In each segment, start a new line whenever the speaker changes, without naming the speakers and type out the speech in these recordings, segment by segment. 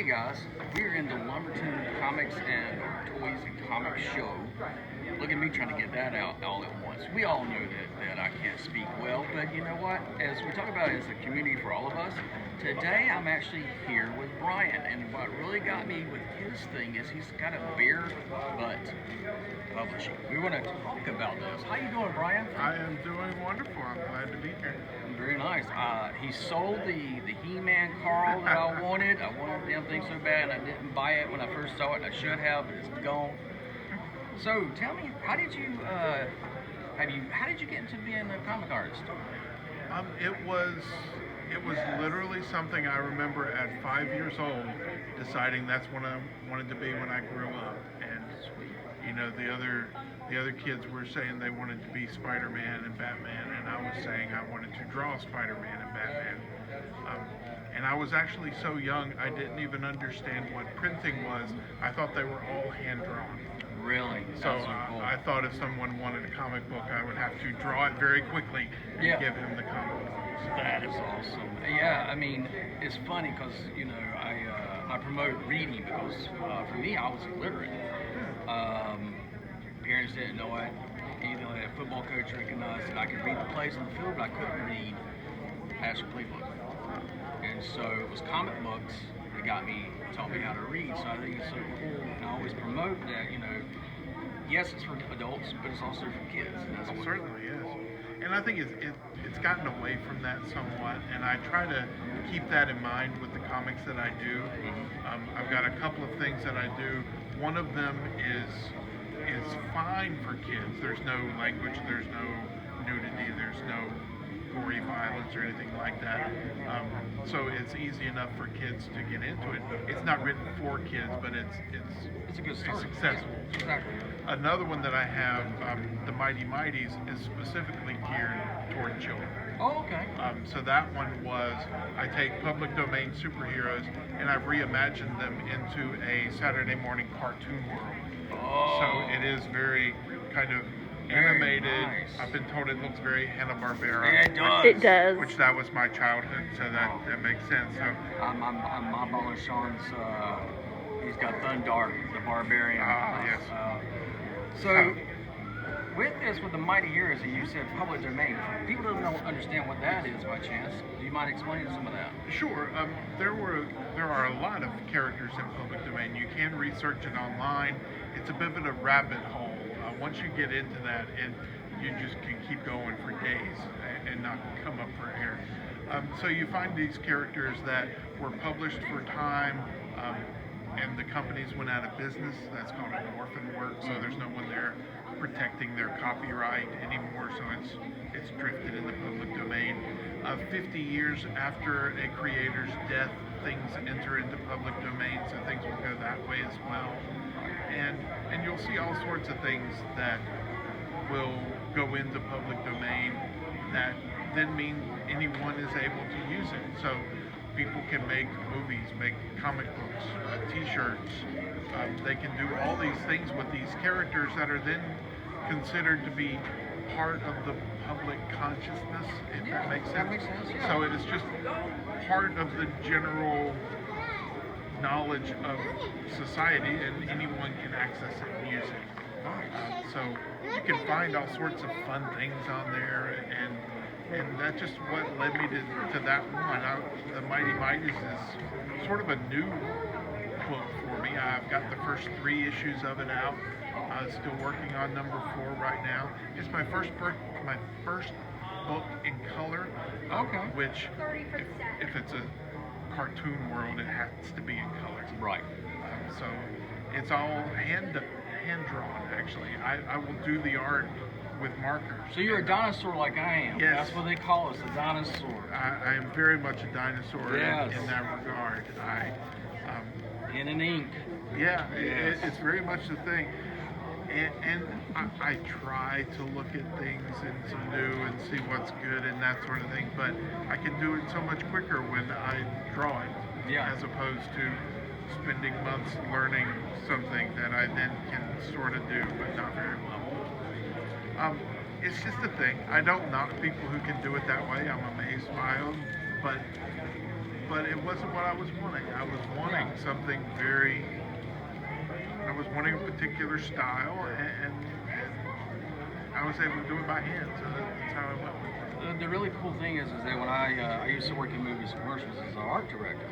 Hey guys, we're in the Lumberton Comics and Toys and Comics show. Look at me trying to get that out all at once. We all know that I can't speak well, but you know what? As we talk about it as a community for all of us, today I'm actually here with Brian, and what really got me with his thing is he's got a bare butt publishing. We want to talk about this. How you doing, Brian?
I am doing wonderful. I'm glad to be here.
Very nice. He sold the He-Man Carl that I wanted. I wanted the damn thing so bad, and I didn't buy it when I first saw it, and I should have, but it's gone. So tell me, how did you get into being a comic artist?
It was literally something I remember at 5 years old deciding that's what I wanted to be when I grew up. And you know, the other kids were saying they wanted to be Spider-Man and Batman, and I was saying I wanted to draw Spider-Man and Batman. And I was actually so young, I didn't even understand what printing was. I thought they were all hand-drawn.
Really?
So
cool.
I thought if someone wanted a comic book, I would have to draw it very quickly and give him the comic book.
That is awesome. Yeah, I mean, it's funny because, you know, I promote reading because for me, I was illiterate. Parents didn't know it. Even though a football coach recognized that I could read the plays on the field, but I couldn't read past a playbook. And so it was comic books that taught me how to read. So I think it's so cool. And I always promote that, you know, yes, it's for adults, but it's also for kids. And that's
It certainly is. And I think it's gotten away from that somewhat, and I try to keep that in mind with the comics that I do. I've got a couple of things that I do. One of them is fine for kids. There's no language, there's no nudity, there's no gory violence or anything like that. So it's easy enough for kids to get into it. It's not written for kids, but
it's a good story.
It's successful.
Exactly.
Another one that I have, the Mighty Mighties, is specifically geared toward children.
Oh, okay.
So that one was, I take public domain superheroes and I've reimagined them into a Saturday morning cartoon world.
Oh.
So it is very kind of animated.
Nice.
I've been told it looks very Hanna-Barbera.
Yeah, it does.
It does.
Which that was my childhood, so that makes sense. So
my brother Sean's, he's got Thundar, the Barbarian.
yes.
So, with this, with the Mighty Heroes, and you said public domain, people don't understand what that is by chance. Do you mind explaining some of that?
Sure. There are a lot of characters in public domain. You can research it online. It's a bit of a rabbit hole. Once you get into that, you just can keep going for days and not come up for air. So you find these characters that were published for time, and the companies went out of business. That's called an orphan work. So there's no one there protecting their copyright anymore. So it's drifted in the public domain. 50 years after a creator's death, things enter into public domain. So things will go that way as well. And you'll see all sorts of things that will go into public domain that then mean anyone is able to use it. So people can make movies, make comic books, t-shirts. They can do all these things with these characters that are then considered to be part of the public consciousness, if that makes sense.
That makes sense, yeah.
So it is just part of the general knowledge of society, and anyone can access it and use it. So you can find all sorts of fun things on there, and that's just what led me to that one. The Mighty Mighties is sort of a new book for me. I've got the first 3 issues of it out. Still working on number 4 right now. It's my first book in color.
Okay.
Which, if it's a cartoon world, it has to be in color.
Right.
So it's all hand drawn. Actually, I will do the art with markers.
So you're a dinosaur like I am.
Yes.
That's what they call us, a dinosaur.
I am very much a dinosaur
Yes.
in that regard.
In an ink.
Yeah,
Yes.
it's very much the thing. And I try to look at things and some new and see what's good and that sort of thing, but I can do it so much quicker when I draw it, as opposed to spending months learning something that I then can sort of do, but not very well. It's just a thing. I don't knock people who can do it that way. I'm amazed by them, but but it wasn't what I was wanting. I was wanting something very. I was wanting a particular style, and I was able to do it by hand. So that's how I went with it.
The really cool thing is that when I used to work in movies and commercials as an art director,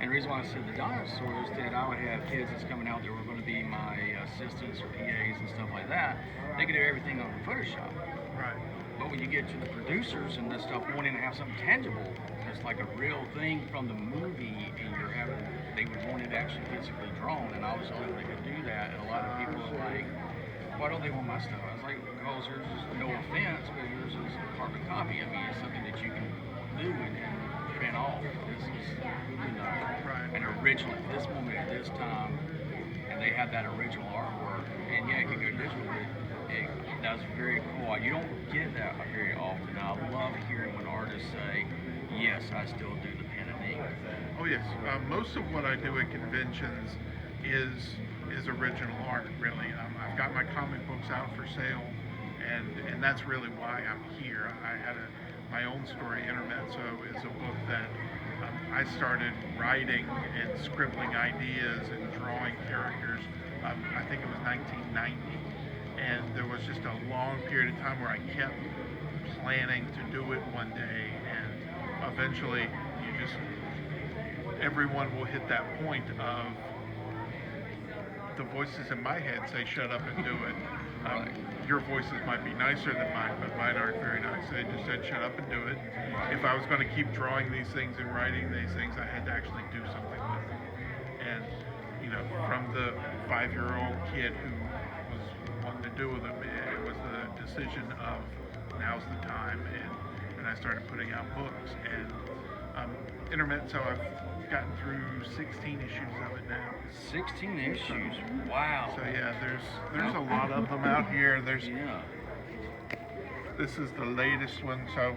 and the reason why I said the dinosaurs is that I would have kids that's coming out that were going to be my assistants or PAs and stuff like that. They could do everything on Photoshop.
Right.
But when you get to the producers and this stuff wanting to have something tangible, it's like a real thing from the movie, and they would want it actually physically drawn, and I was the only one that could do that. And a lot of people are like, why don't they want my stuff? I was like, because yours is, no offense, but yours is a carbon copy. I mean, it's something that you can do and print off. This is, an original at this moment, at this time, and they have that original artwork. And yeah, it can go digital, but that's very cool. You don't get that very often. I love hearing when artists say, yes, I still do the pen and ink.
Oh yes, most of what I do at conventions is original art. Really, I've got my comic books out for sale, and that's really why I'm here. I had my own story, Intermezzo, is a book that I started writing and scribbling ideas and drawing characters. I think it was 1990, and there was just a long period of time where I kept planning to do it one day, and eventually everyone will hit that point of the voices in my head say shut up and do it. Your voices might be nicer than mine, but mine aren't very nice. They just said shut up and do it. If I was going to keep drawing these things and writing these things, I had to actually do something with them. And from the 5-year-old kid who was wanting to do with them, it was the decision of now's the time, and I started putting out books. And Intermezzo, I've gotten through 16 issues of it now.
16 issues? Wow.
So yeah, there's a lot of them out here. This is the latest one. So.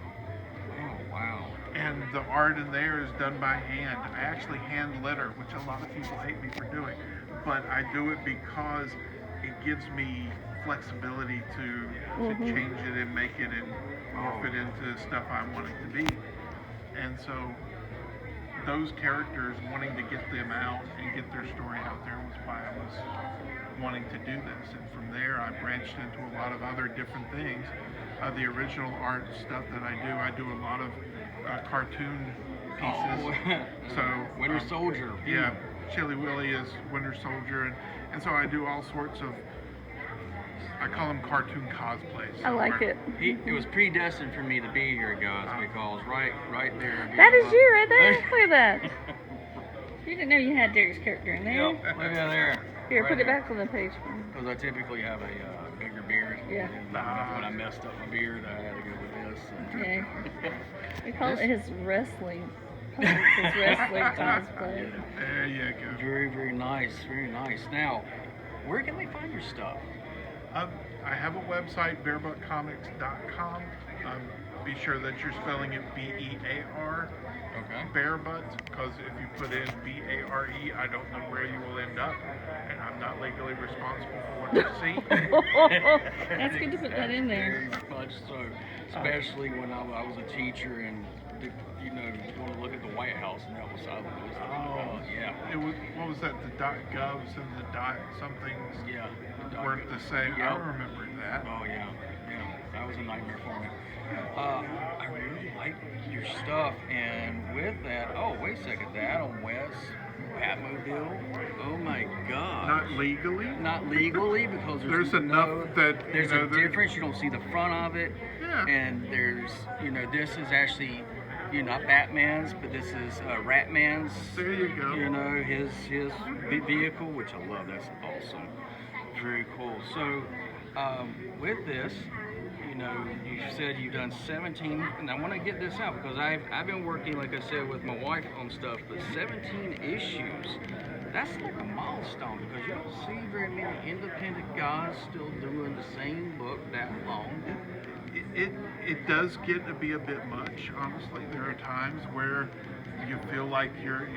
Oh wow.
And the art in there is done by hand. I actually hand letter, which a lot of people hate me for doing, but I do it because it gives me flexibility to change it and make it and morph it into stuff I want it to be. And so those characters, wanting to get them out and get their story out there, was why I was wanting to do this. And from there I branched into a lot of other different things. The original art stuff that I do a lot of cartoon pieces. So
Winter Soldier.
Yeah, Chili Willy is Winter Soldier, and so I do all sorts of, I call them cartoon cosplays.
I like it.
It was predestined for me to be here, guys, because right there.
That is you right there. Look at that. You didn't know you had Derek's character in there.
Yep, look at there.
Here,
right
put it
there.
back on the page.
Because I typically have a bigger beard.
Yeah.
And when I messed up my beard, I had to go with this. And
Yeah. We call it his wrestling. His wrestling cosplay.
There you go.
Very, very nice. Very nice. Now, where can they find your stuff?
I have a website, bearbuttcomics.com. Be sure that you're spelling it B-E-A-R.
Okay.
Bearbutt, because if you put in B-A-R-E, I don't know where you will end up, and I'm not legally responsible for what you see.
That's good to put that in there.
Very much so, especially when I was a teacher and want to look at the White House and that was silent. Yeah.
It was, what was that? The .govs and the .somethings
Yeah.
weren't the same.
Yep.
I remember that.
Oh yeah. That was a nightmare for me. I really like your stuff, and with that, oh wait a second, the Adam West Batmobile. Oh my God.
Not legally.
Not legally, because
There's enough that
there's a difference. You don't see the front of it.
Yeah.
And there's, this is actually, not Batman's, but this is Ratman's.
There you go.
His vehicle, which I love. That's awesome. Very cool. So, with this, you said you've done 17, and I want to get this out because I've been working, like I said, with my wife on stuff, but 17 issues. That's like a milestone because you don't see very many independent guys still doing the same book that long.
It does get to be a bit much, honestly. There are times where you feel like you're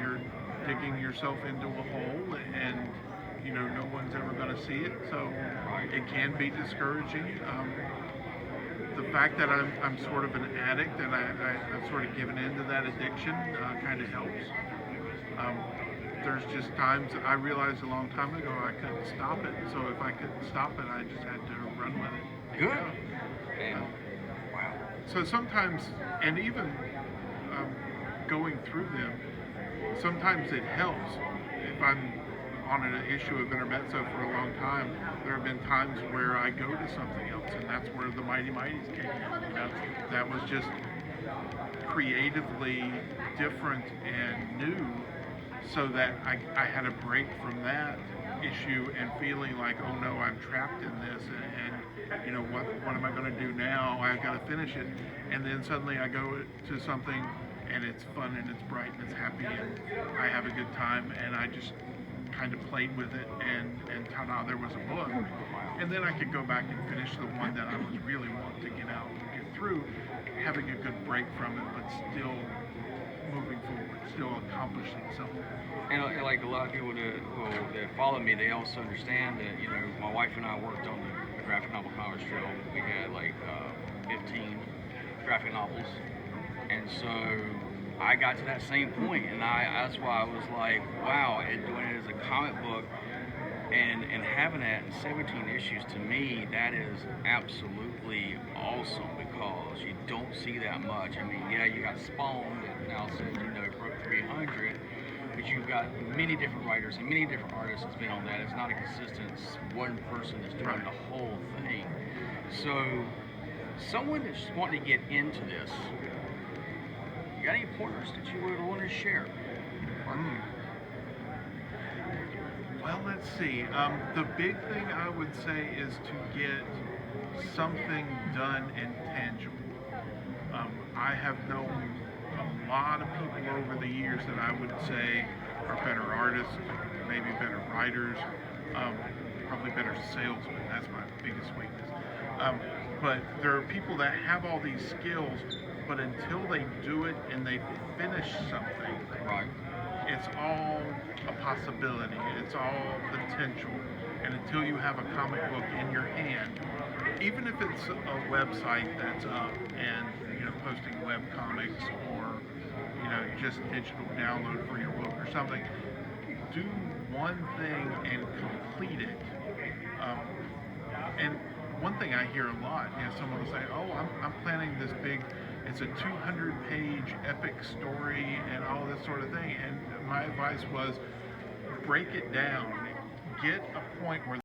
digging yourself into a hole and no one's ever going to see it, so it can be discouraging. the fact that I'm sort of an addict and I've sort of given in to that addiction kind of helps. Um, there's just times I realized a long time ago I couldn't stop it. So if I couldn't stop it, I just had to run with it.
Good.
Yeah.
And wow.
So sometimes, and even going through them, sometimes it helps. If I'm on an issue of intermezzo for a long time, there have been times where I go to something else, and that's where the Mighty Mighties came in. You know, that was just creatively different and new, so that I had a break from that issue and feeling like, oh no, I'm trapped in this, and you know, what am I going to do now? I've got to finish it, and then suddenly I go to something and it's fun and it's bright and it's happy and I have a good time, and I just kind of played with it, and ta-da, there was a book. And then I could go back and finish the one that I was really wanting to get out and get through, having a good break from it, but still moving forward, still accomplishing something.
And like a lot of people that follow me, they also understand that, you know, my wife and I worked on the graphic novel comics trail. We had like 15 graphic novels, and so I got to that same point, and that's why I was like, wow, and doing it as a comic book and having that in 17 issues, to me, that is absolutely awesome, because you don't see that much. I mean, yeah, you got Spawn that now says, you know, broke 300, but you've got many different writers and many different artists that's been on that. It's not a consistent one person that's doing the whole thing. So someone that's wanting to get into this, you got any pointers that you would want to share?
Well, let's see. The big thing I would say is to get something done and tangible. I have known a lot of people over the years that I would say are better artists, maybe better writers, probably better salesmen. That's my biggest weakness. But there are people that have all these skills, but until they do it and they finish something,
Right.
it's all a possibility. It's all potential. And until you have a comic book in your hand, even if it's a website that's up and, you know, posting web comics, or, you know, just digital download for your book or something, do one thing and complete it. And one thing I hear a lot, you know, someone will say, oh, I'm planning this big, it's a 200-page epic story and all this sort of thing. And my advice was, break it down. Get a point where